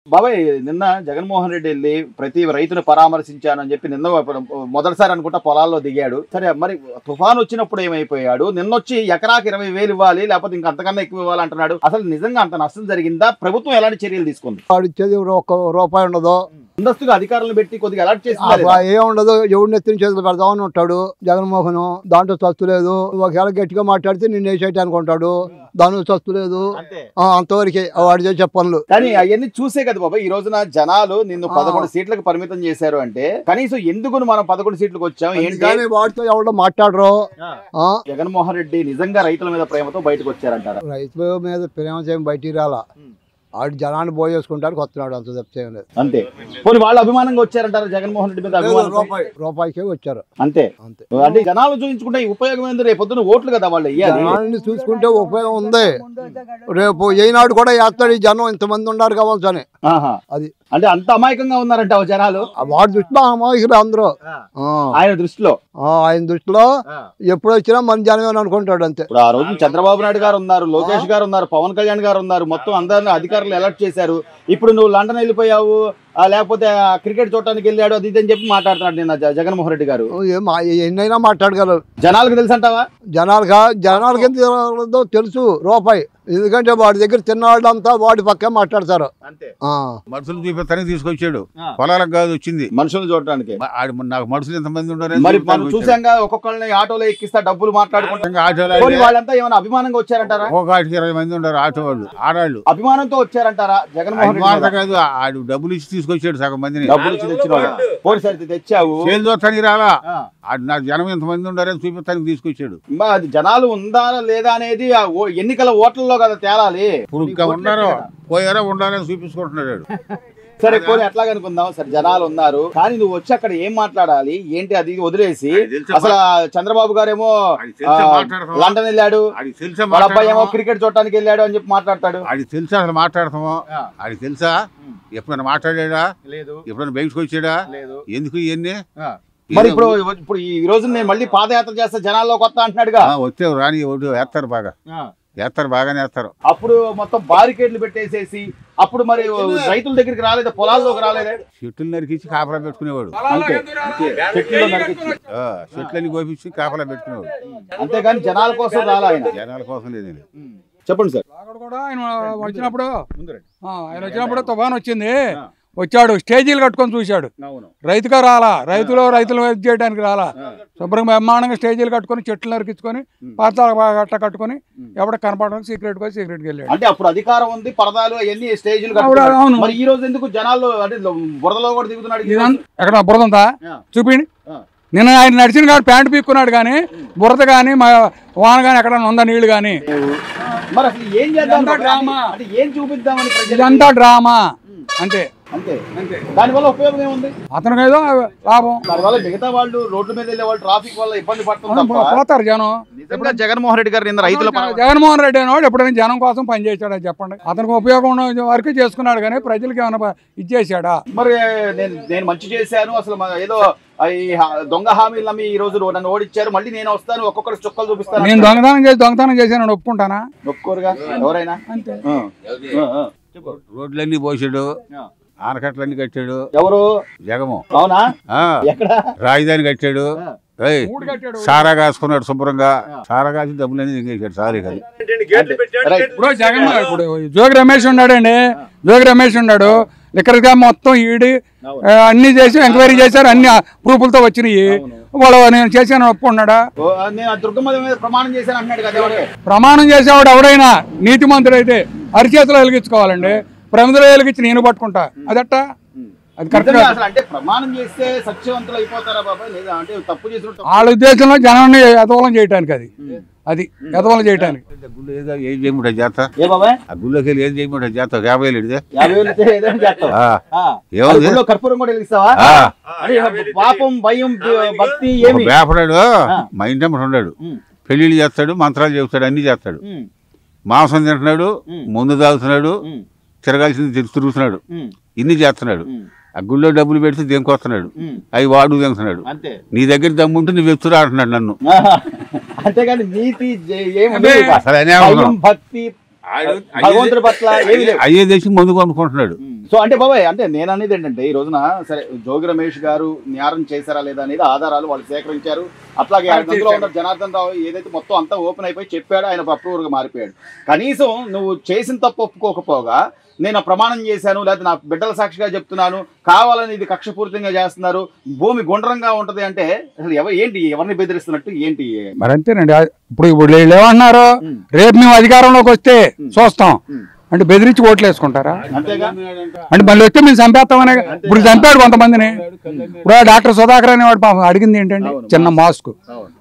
బాబాయ్ నిన్న జగన్మోహన్ రెడ్డి వెళ్ళి ప్రతి రైతును పరామర్శించానని చెప్పి నిన్న మొదటిసారి అనుకుంటా పొలాల్లో దిగాడు. సరే మరి తుఫాన్ వచ్చినప్పుడు ఏమైపోయాడు? నిన్నొచ్చి ఎకరాకి 20,000 ఇవ్వాలి, లేకపోతే ఇంకా అంతకన్నా ఎక్కువ ఇవ్వాలి అంటున్నాడు. అసలు నిజంగా అంత నష్టం జరిగిందా? ప్రభుత్వం ఎలాంటి చర్యలు తీసుకుంది? వాడు ఇచ్చేది ఒక్క రూపాయి ఉండదు. ముందస్తుగా అధికారులను పెట్టి కొద్దిగా అలర్ట్ చేసి ఏముండదు, ఎవడిని ఎత్తిన చేతులు పెడదామని ఉంటాడు జగన్మోహన్. దాంట్లో చస్తు లేదు. ఒకవేళ గట్టిగా మాట్లాడితే నిన్ను వేసేయటానికి ఉంటాడు, దాని చస్తు లేదు. అంతవరకే వాడు చేసే పనులు. కానీ అవన్నీ చూసే కదా బాబా ఈ రోజున జనాలు నిన్ను 11 సీట్లకు పరిమితం చేశారు అంటే కనీసం ఎందుకు మనం 11 సీట్లకు వచ్చాం ఏంటి? వాడితో ఎవడో మాట్లాడరు. జగన్మోహన్ రెడ్డి నిజంగా రైతుల మీద ప్రేమతో బయటకు వచ్చారంటారా? రైతుల మీద ప్రేమ చేయం బయటికి రాలా. ఆడు జనాన్ని పోయి చేసుకుంటానికి వస్తున్నాడు, అంత తప్పేం లేదు. అంతే. పోనీ వాళ్ళు అభిమానంగా వచ్చారంటారా జగన్మోహన్ రెడ్డి మీద? రూపాయికే వచ్చారు అంతే. అంటే జనాలు చూపించుకుంటే ఉపయోగం ఏంది? రేపు పొద్దున ఓట్లు కదా వాళ్ళు జనాన్ని చూసుకుంటే ఉపయోగం ఉంది. రేపు ఏనాడు కూడా వేస్తాడు ఈ జనం, ఇంతమంది ఉన్నారు కావాల్సని. అది అంటే అంత అమాయకంగా ఉన్నారంట జనాలు. వాడి దృష్టిలో అమాయకులు అందరూ. ఆయన దృష్టిలో ఎప్పుడు వచ్చినా మన జనమే అనుకుంటాడు అంతే. ఇప్పుడు ఆ రోజు చంద్రబాబు నాయుడు గారు ఉన్నారు, లోకేష్ గారు ఉన్నారు, పవన్ కళ్యాణ్ గారు ఉన్నారు, మొత్తం అందరిని అధికారులు అలర్ట్ చేశారు. ఇప్పుడు నువ్వు లండన్ వెళ్ళిపోయావు, లేకపోతే క్రికెట్ చూడటానికి వెళ్ళాడు, అది ఇది అని చెప్పి మాట్లాడుతున్నాడు నిన్న జగన్మోహన్ రెడ్డి గారు. ఎన్నైనా మాట్లాడగలరు. జనాలకు తెలుసు అంటావా? జనాలకి ఎంత తెలుసు రూపాయి. ఎందుకంటే వాడి దగ్గర తిన్నవాళ్ళంతా వాడి పక్కే మాట్లాడతారు. మనుషులు చూపిస్తానికి తీసుకొచ్చాడు, పొలాలకు కాదు వచ్చింది, మనుషులు చూడటానికి. నాకు మనుషులు ఎంతమంది ఉన్నారు మరి మనం చూసాంగా, ఒక్కొక్కరిని ఆటోలో ఎక్కిస్తా డబ్బులు మాట్లాడుకుంటా. వాళ్ళంతా ఏమైనా అభిమానంగా వచ్చారంటారా? ఒక 20 మంది ఉన్నారు ఆటో వాళ్ళు, ఆడాళ్ళు అభిమానంతో వచ్చారంటారా? జగన్మోహన్ కాదు, ఆడు డబ్బులు ఇచ్చి తీసుకొచ్చాడు సగం మందిని. డబ్బులు ఇచ్చి తెచ్చిన వాళ్ళు పోలీసు తెచ్చావు, చేలు చూస్తానికి రాలా. నాకు జనం ఎంతమంది ఉన్నారని చూపిస్తానికి తీసుకొచ్చాడు. అది జనాలు ఉందా లేదా అనేది ఎన్నికల ఓట్లలో కదా తేలాలి. ఇప్పుడు ఇంకా ఉన్నారో పోయారో ఉండాలని చూపించుకుంటున్నాడు. సరే పోనీ ఎట్లాగ అనుకుందాం. సరే జనాలు ఉన్నారు, కానీ నువ్వు వచ్చి అక్కడ ఏం మాట్లాడాలి ఏంటి అది వదిలేసి, అసలు చంద్రబాబు గారేమో లండన్ వెళ్ళాడు, వాళ్ళ అబ్బాయి ఏమో క్రికెట్ చూడటానికి వెళ్ళాడు అని చెప్పి మాట్లాడతాడు. అది తెలుసా? అసలు మాట్లాడతామో అది తెలుసా? ఎప్పుడైనా మాట్లాడా? లేదు. ఎప్పుడైనా బయటకు వచ్చాడా? ఎందుకు ఇవన్నీ? మరి ఇప్పుడు ఈ రోజు నేను మళ్ళీ పాదయాత్ర చేస్తా జనాల్లో కొత్త అంటున్నాడుగా. వచ్చే రాని వేస్తారు, బాగానే వేస్తారు. అప్పుడు మొత్తం బారికేడ్లు పెట్టేసేసి అప్పుడు మరి రైతుల దగ్గరికి రాలేదా? పొలాల్లోకి రాలేదా? చెట్లు నరికించి కాపలా పెట్టుకునేవాడు. చెట్లని కోపించి కాపలా పెట్టుకునేవాడు. అంతేగాని జనాల కోసం రాలే ఆయన. జనాల కోసం లేదు. చెప్పండి సార్. కూడా ఆయన వచ్చినప్పుడు తుఫాన్ వచ్చింది, వచ్చాడు స్టేజీలు కట్టుకొని చూశాడు. రైతుగా రాలా, రైతులు చేయడానికి రాలా. శుభ్రంగా బ్రహ్మాండంగా స్టేజీలు కట్టుకొని చెట్లు నరికించుకొని పాతాల గట్ట కట్టుకొని ఎవడ కనపడడానికి సీక్రెట్కి వెళ్ళాడు. అంటే అప్పుడు అధికారం ఉంది, పరదాలు అవన్నీ స్టేజీలు. మరి ఈ రోజు ఎందుకు జనాలు అంటే బురదలో కూడా దిగుతున్నాడు? ఎక్కడ బురద ఉందా చూపిండి. నిన్న ఆయన నడిచిన కాదు ప్యాంటు పీక్కున్నాడు, కానీ బురద కానీ వాన కానీ ఎక్కడ ఉందా నీళ్లు కానీ. మరి అసలు ఏం చేద్దాం? డ్రామా అంటే ఏం చూపిద్దామని? ఇదంతా డ్రామా అంతే. దానివల్ల ఉపయోగం ఏముంది? అతనికి ఏదో లాభం. దానివల్ల మిగతా వాళ్ళు రోడ్ల మీద వెళ్ళే వాళ్ళు ట్రాఫిక్ వల్ల ఇబ్బంది పోతారు జనం. జగన్మోహన్ రెడ్డి గారు నిన్న రైతుల జగన్మోహన్ రెడ్డి అనేవాడు ఎప్పుడైనా జనం కోసం పనిచేశాడా చెప్పండి? అతనికి ఉపయోగం ఉన్న వరకు చేసుకున్నాడు, కానీ ప్రజలకి ఏమైనా ఇచ్చేసాడా? మరి నేను మంచి చేశాను, అసలు ఏదో దొంగ హామీలు నమ్మి ఈ రోజు నన్ను ఓడిచ్చారు, మళ్ళీ నేను వస్తాను ఒక్కొక్కటి చుక్కలు చూపిస్తాను. నేను దొంగతనం చేశాను ఒప్పుకుంటానా? ఒప్పుకోరుగా ఎవరైనా. అంతే. రోడ్లన్నీ పోసాడు, ఆనకట్లన్నీ కట్టాడు. ఎవరు? జగము. అవునా? ఎక్కడ? రాజధాని కట్టాడు, సారా కాసుకున్నాడు శుభ్రంగా. సారా కాసి డబ్బులన్నీ దిగేశాడు. సారీ కాదు. ఇప్పుడు జగన్ ఇప్పుడు జోగి రమేష్ ఉన్నాడండి, జోగి రమేష్ ఉన్నాడు. లిక్కర్గా మొత్తం ఈడి అన్ని చేసి ఎంక్వైరీ చేశారు, అన్ని ప్రూఫ్లతో వచ్చినాయి. వాళ్ళు నేను చేశాను ఒప్పుకున్నాడా? ప్రమాణం చేసేవాడు ఎవడైనా నీతిమంతుడు అయితే అరిచేతిలో వెలిగించుకోవాలండి. ప్రమిదలో వెలిగించి నేను పట్టుకుంటా, అదట్ట అది కరెక్ట్. అంటే ప్రమాణం చేస్తే సత్యవంతులు అయిపోతారా బాబాయ్? లేదా అంటే తప్పు చేసిన వాళ్ళ ఉద్దేశంలో జనాన్ని యథవలం చేయటానికి, అది యథవలం చేయటానికి. ఏం చేయమంటే చేస్తా, ఆ గుళ్ళోకి వెళ్ళి ఏం చేయమంటే చేస్తా. 50 కర్పూరం కూడా వెలిగిస్తావా? పాపం భయం భక్తి ఏమి వేపడాడు, మా ఇంటి ఉన్నాడు, పెళ్లిళ్ళు చేస్తాడు, మంత్రాలు చెబుతాడు, అన్ని చేస్తాడు. మాంసం తింటున్నాడు, ముందు తాగుతున్నాడు, తిరగాల్సింది తిరుగుతున్నాడు, ఇన్ని చేస్తున్నాడు. ఆ గుళ్ళో డబ్బులు పెడితే దేనికొస్తున్నాడు, అవి వాడు తింటున్నాడు. నీ దగ్గర దమ్ముంటే నువ్వు ఎత్తురా అంటున్నాడు నన్ను. అంతేగాని నీతి భక్తి భగవంతుడి పట్ల ఏమీ లేవు. అయ్యే దేశి ముందు కొనుక్కుంటున్నాడు. సో అంటే బాబాయ్, అంటే నేను అనేది ఏంటంటే ఈ రోజున సరే జోగి రమేష్ గారు న్యాయం చేశారా లేదా అనేది ఆధారాలు వాళ్ళు సేకరించారు. అట్లాగే అందులో ఉన్న జనార్దన్ రావు ఏదైతే మొత్తం అంతా ఓపెన్ అయిపోయి చెప్పాడో ఆయన అప్రూవర్గా మారిపోయాడు. కనీసం నువ్వు చేసిన తప్పు ఒప్పుకోకపోగా నేను ప్రమాణం చేశాను, లేకపోతే నా బిడ్డల సాక్షిగా చెప్తున్నాను, కావాలని ఇది కక్షపూరితంగా చేస్తున్నారు, భూమి గుండ్రంగా ఉంటది అంటే అసలు ఏంటి, ఎవరిని బెదిరిస్తున్నట్టు ఏంటి? మరి అంతేనండి. ఇప్పుడు వీళ్ళు ఏమన్నారు, రేపు మేము అధికారంలోకి వస్తే చూస్తాం అంటే బెదిరించి ఓట్లు వేసుకుంటారా? అంతేగా. అంటే మళ్ళీ వచ్చి మేము చంపేస్తామనే. ఇప్పుడు చంపాడు కొంతమందిని. ఇప్పుడు డాక్టర్ సుధాకర్ అనేవాడు పాపం అడిగింది ఏంటంటే చిన్న మాస్క్,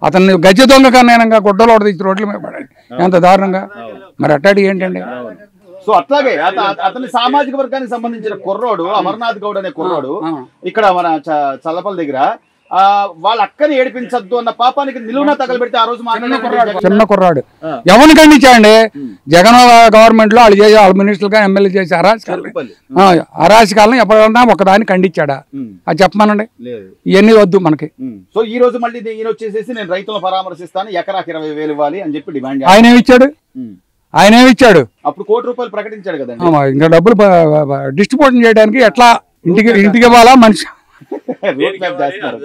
అతన్ని గజ్జె దొంగ కన్నా గుడ్డలో తీసి రోడ్ల మీద పడాలి, ఎంత దారుణంగా. మరి అట్టాడి ఏంటండి? సో అట్లాగే అతని సామాజిక వర్గానికి సంబంధించిన కుర్రోడు అమర్నాథ్ గౌడ్ అనే కుర్రోడు ఇక్కడ మన చల్లపల్లి దగ్గర వాళ్ళ అక్కని ఏడిపించద్దు అన్న పాపానికి నిలువున తగలబెడితే ఆ రోజు చిన్న కుర్రాడు ఎవరిని ఖండించాండి? జగన్ గవర్నమెంట్ లో వాళ్ళు చేసి వాళ్ళ మినిస్టర్లు గా ఎమ్మెల్యే చేసి అరాచకాలను ఎప్పుడన్నా ఒకదాన్ని ఖండించాడా? అది చెప్పమనండి. ఇవన్నీ వద్దు మనకి. సో ఈ రోజు మళ్ళీ ఈయన వచ్చేసేసి నేను రైతులను పరామర్శిస్తాను, ఎకరాకి 20,000 ఇవ్వాలి అని చెప్పి డిమాండ్. ఆయన ఏమి ఇచ్చాడు? అప్పుడు ₹1,00,00,000 ప్రకటించాడు కదండి. ఇంకా డబ్బులు డిస్ట్రిబ్యూషన్ చేయడానికి ఎట్లా ఇంటికి ఇవ్వాలా మనిషి?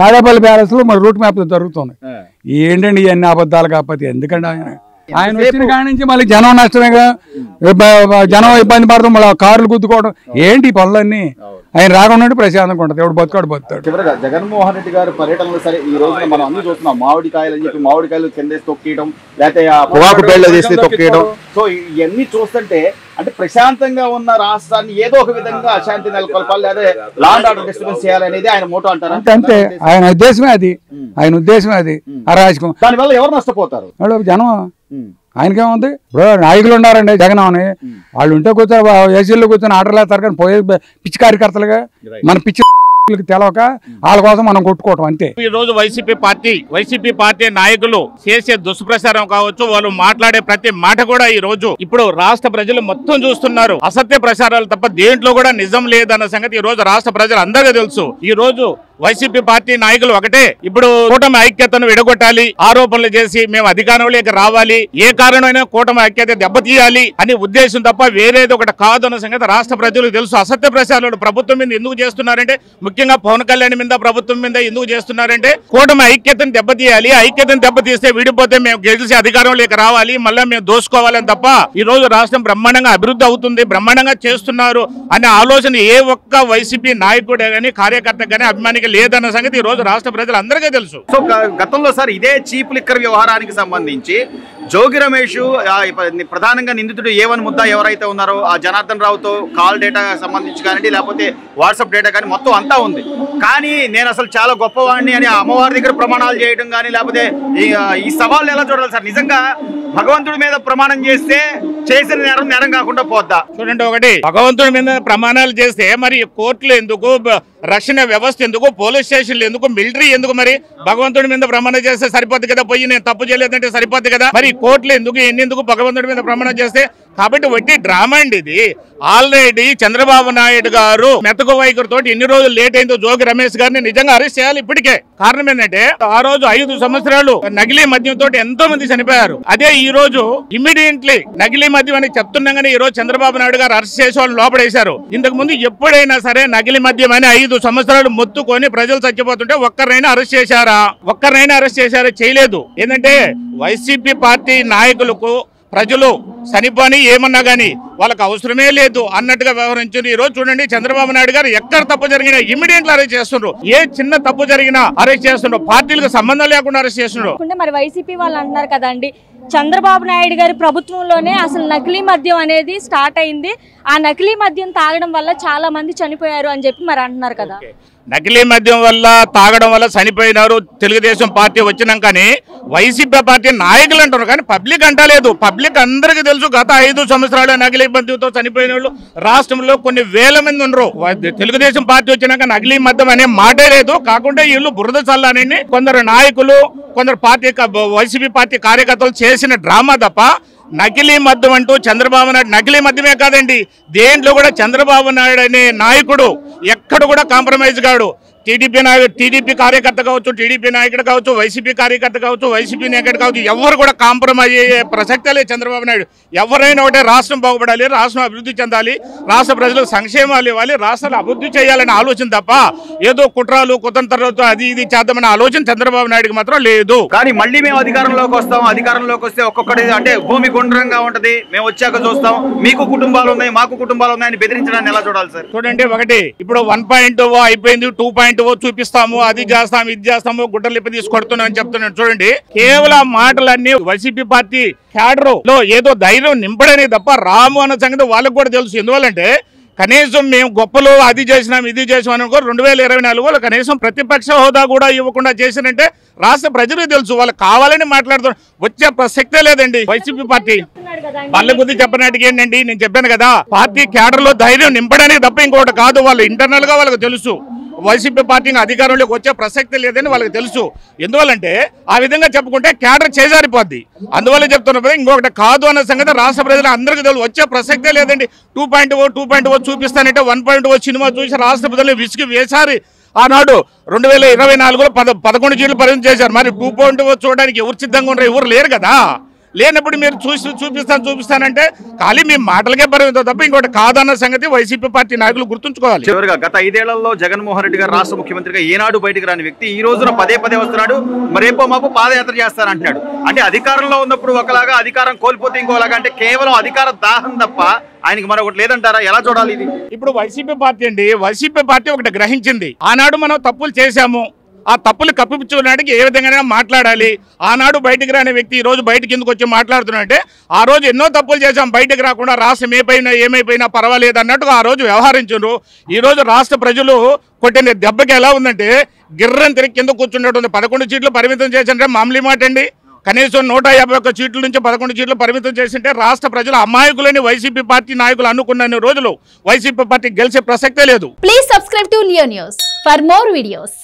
తాడేపల్లి ప్యాలెస్ లో మరి రూట్ మ్యాప్ జరుగుతుంది. ఏంటండి ఇవన్నీ అబద్ధాలు? కాకపోతే ఎందుకండి ఆయన వచ్చిన కాడి నుంచి మళ్ళీ జనం నష్టమేగా, జనం ఇబ్బంది పడతాం, మళ్ళీ కార్లు గుద్దుకోవడం ఏంటి పనులన్నీ. ఆయన రాకుండా ప్రశాంతంగా ఉంటుంది, ఎవడు బతుకాడు బతుతాడు. చివరిగా జగన్మోహన్ రెడ్డి గారు పర్యటనలో సరే ఈ రోజున మనం అన్ని చూస్తున్నాం, మామిడికాయలు అని చెప్పి మామిడికాయలు కిందేసి తొక్కేయడం, లేకపోతే పొగాకు పేళ్ళ చేసి తొక్కేయడం. సో ఇవన్నీ చూస్తుంటే అంటే ప్రశాంతంగా ఉన్న రాష్ట్రాన్ని ఏదో ఒక విధంగా అశాంతి నెలకొల్పాలి, లేదా లా అండ్ ఆర్డర్ డిస్టర్బెన్స్ చేయాలనేది ఆయన మోటో అంటారు. అంతే, ఆయన ఉద్దేశమే అది. అరాజకం. దానివల్ల ఎవరు నష్టపోతారు? జనం. ఆయనకేముంది? ఇప్పుడు నాయకులు ఉన్నారండి జగన్ అని, వాళ్ళు ఉంటే కూర్చొని ఏసీల్లో కూర్చొని ఆర్డర్లు వేస్తారు, కానీ పోయే పిచ్చి కార్యకర్తలుగా మన పిచ్చి తెలవక వాళ్ళ కోసం మనం కొట్టుకోవటం అంతే. ఈ రోజు వైసీపీ పార్టీ నాయకులు చేసే దుష్ప్రచారం కావచ్చు, వాళ్ళు మాట్లాడే ప్రతి మాట కూడా ఈ రోజు ఇప్పుడు రాష్ట్ర ప్రజలు మొత్తం చూస్తున్నారు. అసత్య ప్రచారాలు తప్ప దేంట్లో కూడా నిజం లేదన్న సంగతి ఈ రోజు రాష్ట్ర ప్రజలు అందరికీ తెలుసు. ఈ రోజు వైసీపీ పార్టీ నాయకులు ఒకటే, ఇప్పుడు కూటమి ఐక్యతను విడగొట్టాలి, ఆరోపణలు చేసి మేము అధికారంలోకి రావాలి, ఏ కారణమైనా కూటమి ఐక్యత దెబ్బతీయాలి అనే ఉద్దేశం తప్ప వేరేది ఒకటి కాదన్న సంగతి రాష్ట్ర ప్రజలకు తెలుసు. అసత్య ప్రచారాలు ప్రభుత్వం మీద ఎందుకు చేస్తున్నారంటే, ముఖ్యంగా పవన్ కళ్యాణ్ మీద ప్రభుత్వం మీద ఎందుకు చేస్తున్నారంటే, కూటమి ఐక్యతను దెబ్బతీయాలి, ఐక్యతను దెబ్బతీస్తే విడిపోతే మేము గెలిచి అధికారంలోకి రావాలి, మళ్ళీ మేము దోసుకోవాలని తప్ప ఈ రోజు రాష్ట్రం బ్రహ్మాండంగా అభివృద్ధి అవుతుంది, బ్రహ్మాండంగా చేస్తున్నారు అనే ఆలోచన ఏ ఒక్క వైసీపీ నాయకుడే గానీ కార్యకర్త గానీ అభిమానికి లేదన్న సంగతి ఈ రోజు రాష్ట్ర ప్రజలు అందరికీ తెలుసు. సో గతంలో సార్ ఇదే చీప్ లిక్కర్ వ్యవహారానికి సంబంధించి జోగి రమేష్ ప్రధానంగా నిందితుడు A1 ముద్దా ఎవరైతే ఉన్నారో ఆ జనార్దన్ రావుతో కాల్ డేటా సంబంధించి కానీ లేకపోతే వాట్సాప్ డేటా కానీ మొత్తం అంతా ఉంది. కానీ నేను అసలు చాలా గొప్పవాడిని అని అమ్మవారి దగ్గర ప్రమాణాలు చేయడం కానీ లేకపోతే ఈ సవాళ్ళు ఎలా చూడాలి సార్? నిజంగా భగవంతుడి మీద ప్రమాణం చేస్తే చేసిన నేరం కాకుండా పోద్దా? చూడండి, ఒకటి భగవంతుడి మీద ప్రమాణాలు చేస్తే మరి కోర్టులు ఎందుకు, రక్షణ వ్యవస్థ ఎందుకు, పోలీస్ స్టేషన్లు ఎందుకు, మిలిటరీ ఎందుకు? మరి భగవంతుడి మీద ప్రమాణం చేస్తే సరిపోద్ది కదా, పోయి నేను తప్పు చేయలేదంటే సరిపోద్ది కదా. మరి కోర్టులు ఎందుకు, ఎందుకు భగవంతుడి మీద ప్రమాణం చేస్తే? కాబట్టి వట్టి డ్రామా అండి ఇది. ఆల్రెడీ చంద్రబాబు నాయుడు గారు మెతకు వైఖరితో ఎన్ని రోజులు లేట్ అయిందో జోగి రమేష్ గారిని నిజంగా అరెస్ట్ చేయాలి ఇప్పటికే. కారణం ఏంటంటే ఆ రోజు 5 సంవత్సరాలు నకిలీ మద్యంతో ఎంతో మంది చనిపోయారు. అదే ఈ రోజు ఇమ్మీడియట్లీ నకిలీ మద్యం అని చెప్తున్నాగానే ఈ రోజు చంద్రబాబు నాయుడు గారు అరెస్ట్ చేసి వాళ్ళు లోపడేశారు. ఇంతకు ముందు ఎప్పుడైనా సరే నకిలీ మద్యం అని 5 సంవత్సరాలు మొత్తుకొని ప్రజలు చచ్చిపోతుంటే ఒక్కరినైనా అరెస్ట్ చేశారా? చేయలేదు. ఏంటంటే వైసీపీ పార్టీ నాయకులకు ప్రజలు చనిపోని ఏమన్నా గానీ వాళ్ళకి అవసరమే లేదు అన్నట్టుగా వ్యవహరించారు. ఈ రోజు చూడండి, చంద్రబాబు నాయుడు గారు ఎక్కడ తప్పు జరిగినా ఇమ్మీడియట్లీ అరెస్ట్ చేస్తున్నారు. ఏ చిన్న తప్పు జరిగినా అరెస్ట్ చేస్తున్నారు, పార్టీలకు సంబంధం లేకుండా అరెస్ట్ చేస్తున్నారు. మరి వైసీపీ వాళ్ళు అంటున్నారు కదండి, చంద్రబాబు నాయుడు గారి ప్రభుత్వంలోనే అసలు నకిలీ మద్యం అనేది స్టార్ట్ అయింది, ఆ నకిలీ మద్యం తాగడం వల్ల చాలా మంది చనిపోయారు అని చెప్పి మరి అంటున్నారు కదా. నకిలీ మద్యం వల్ల తాగడం వల్ల చనిపోయినారు తెలుగుదేశం పార్టీ వచ్చినాకనే వైసీపీ పార్టీ నాయకులు అంటారు, కానీ పబ్లిక్ అంటలేదు. పబ్లిక్ అందరికీ తెలుసు, గత 5 సంవత్సరాలు నకిలీ మద్యంతో చనిపోయిన వాళ్ళు రాష్ట్రంలో కొన్ని వేల మంది ఉన్నారు. తెలుగుదేశం పార్టీ వచ్చినాక నకిలీ మద్యం అనే మాటే లేదు. కాకుండా వీళ్ళు బురద చల్లానని కొందరు నాయకులు, కొందరు పార్టీ వైసీపీ పార్టీ కార్యకర్తలు చేసిన డ్రామా తప్ప నకిలీ మద్యం అంటూ చంద్రబాబు నాయుడు నకిలీ మద్యమే కాదండి, దేంట్లో కూడా చంద్రబాబు నాయుడు అనే నాయకుడు ఎక్కడ కూడా కాంప్రమైజ్ కాడు. టీడీపీ కార్యకర్త కావచ్చు, టీడీపీ నాయకుడు కావచ్చు, వైసీపీ కార్యకర్త కావచ్చు, వైసీపీ నాయకుడు కావచ్చు, ఎవరు కూడా కాంప్రమైజ్ అయ్యే ప్రసక్తే లేదు చంద్రబాబు నాయుడు. ఎవరైనా ఒకటే రాష్ట్రం బాగుపడాలి, రాష్ట్రం అభివృద్ధి చెందాలి, రాష్ట్ర ప్రజలకు సంక్షేమాలు ఇవ్వాలి, రాష్ట్రాలు అభివృద్ధి చేయాలనే ఆలోచన తప్ప ఏదో కుట్రాలు కుతంత్రాలతో అది ఇది చేద్దామనే ఆలోచన చంద్రబాబు నాయుడుకి మాత్రం లేదు. కానీ మళ్ళీ మేము అధికారంలోకి వస్తాం, అధికారంలోకి వస్తే ఒక్కొక్కటి అంటే భూమి గుండ్రంగా ఉంటది, మేము వచ్చాక చూస్తాం, మీకు కుటుంబాలు ఉన్నాయి, మాకు కుటుంబాలు ఉన్నాయని బెదిరించడాన్ని ఎలా చూడాలి సార్? చూడండి, ఒకటి ఇప్పుడు 1.0 అయిపోయింది, 2.0 చూపిస్తాము, అది చేస్తాము, ఇది చేస్తాము, గుడ్డలు ఇప్పి తీసుకొడుతున్నాం అని చెప్తున్నాను. చూడండి, కేవలం మాటలన్నీ వైసీపీ పార్టీ క్యాడర్ లో ఏదో ధైర్యం నింపడనే తప్ప రాము అన్న సంగతి వాళ్ళకు కూడా తెలుసు. ఎందువల్లంటే కనీసం మేము గొప్పలు అది చేసినాం ఇది చేసినాం అనుకో 2024లో కనీసం ప్రతిపక్ష హోదా కూడా ఇవ్వకుండా చేసినంటే రాష్ట్ర ప్రజలకు తెలుసు. వాళ్ళు కావాలని మాట్లాడుతున్నారు, వచ్చే ప్రసక్తే లేదండి. వైసీపీ పార్టీ వాళ్ళ గురించి చెప్పినట్టుగా ఏంటండి, నేను చెప్పాను కదా, పార్టీ క్యాడర్ లో ధైర్యం నింపడానికి తప్ప ఇంకోటి కాదు. వాళ్ళు ఇంటర్నల్ గా వాళ్ళకి తెలుసు వైసీపీ పార్టీని అధికారంలోకి వచ్చే ప్రసక్తి లేదని వాళ్ళకి తెలుసు. ఎందువల్లంటే ఆ విధంగా చెప్పుకుంటే క్యాడర్ చేజారిపోద్ది. అందువల్ల చెప్తున్నప్పుడు ఇంకొకటి కాదు అన్న సంగతి రాష్ట్ర ప్రజలు అందరికీ తెలుసు. వచ్చే ప్రసక్తే లేదండి. 2.0 చూపిస్తానంటే 1.0 సినిమా చూసి రాష్ట్ర ప్రజలు విసిగి వేసారి ఆనాడు 2024లో 11 సీట్లు పరిమితం చేశారు. మరి 2.0 చూడడానికి ఎవరు సిద్ధంగా ఉన్నారు? ఎవరు లేరు కదా. లేనప్పుడు మీరు చూపిస్తానంటే ఖాళీ మీ మాటలకే పరిమితం తప్ప ఇంకోటి కాదన్న సంగతి వైసీపీ పార్టీ నాయకులు గుర్తుంచుకోవాలి. చివరిగా గత 5 ఏళ్లలో జగన్మోహన్ రెడ్డి గారు రాష్ట్ర ముఖ్యమంత్రిగా ఏనాడు బయటకు రాని వ్యక్తి ఈ రోజున పదే వస్తున్నాడు, మరేపో మాపు పాదయాత్ర చేస్తానంటున్నాడు. అంటే అధికారంలో ఉన్నప్పుడు ఒకలాగా, అధికారం కోల్పోతే ఇంకోలాగా, అంటే కేవలం అధికార దాహం తప్ప ఆయనకి మరొకటి లేదంటారా? ఎలా చూడాలి ఇది? ఇప్పుడు వైసీపీ పార్టీ ఒకటి గ్రహించింది, ఆనాడు మనం తప్పులు చేశాము, ఆ తప్పులు కప్పిపుచ్చుకోవడానికి ఏ విధంగా మాట్లాడాలి. ఆనాడు బయటకు రాని వ్యక్తి ఈ రోజు బయటకు ఎందుకు వచ్చి మాట్లాడుతున్నాడంటే ఆ రోజు ఎన్నో తప్పులు చేశాం, బయటకు రాకుండా రాష్ట్రం ఏమైపోయినా పర్వాలేదు అన్నట్టుగా ఆ రోజు వ్యవహరించారు. ఈ రోజు రాష్ట్ర ప్రజలు కొట్టిన దెబ్బకి ఎలా ఉందంటే గిర్రని తిరిగి కింద కూర్చున్నట్టుంది. 11 సీట్లు పరిమితం చేసింటే మామూలు మాట అండి. కనీసం 151 సీట్ల నుంచి 11 సీట్లు పరిమితం చేసింటే రాష్ట్ర ప్రజలు అమాయకులని వైసీపీ పార్టీ నాయకులు అనుకున్న రోజులు వైసీపీ పార్టీ గెలిచే ప్రసక్తే లేదు. Please subscribe to Leo news for more videos.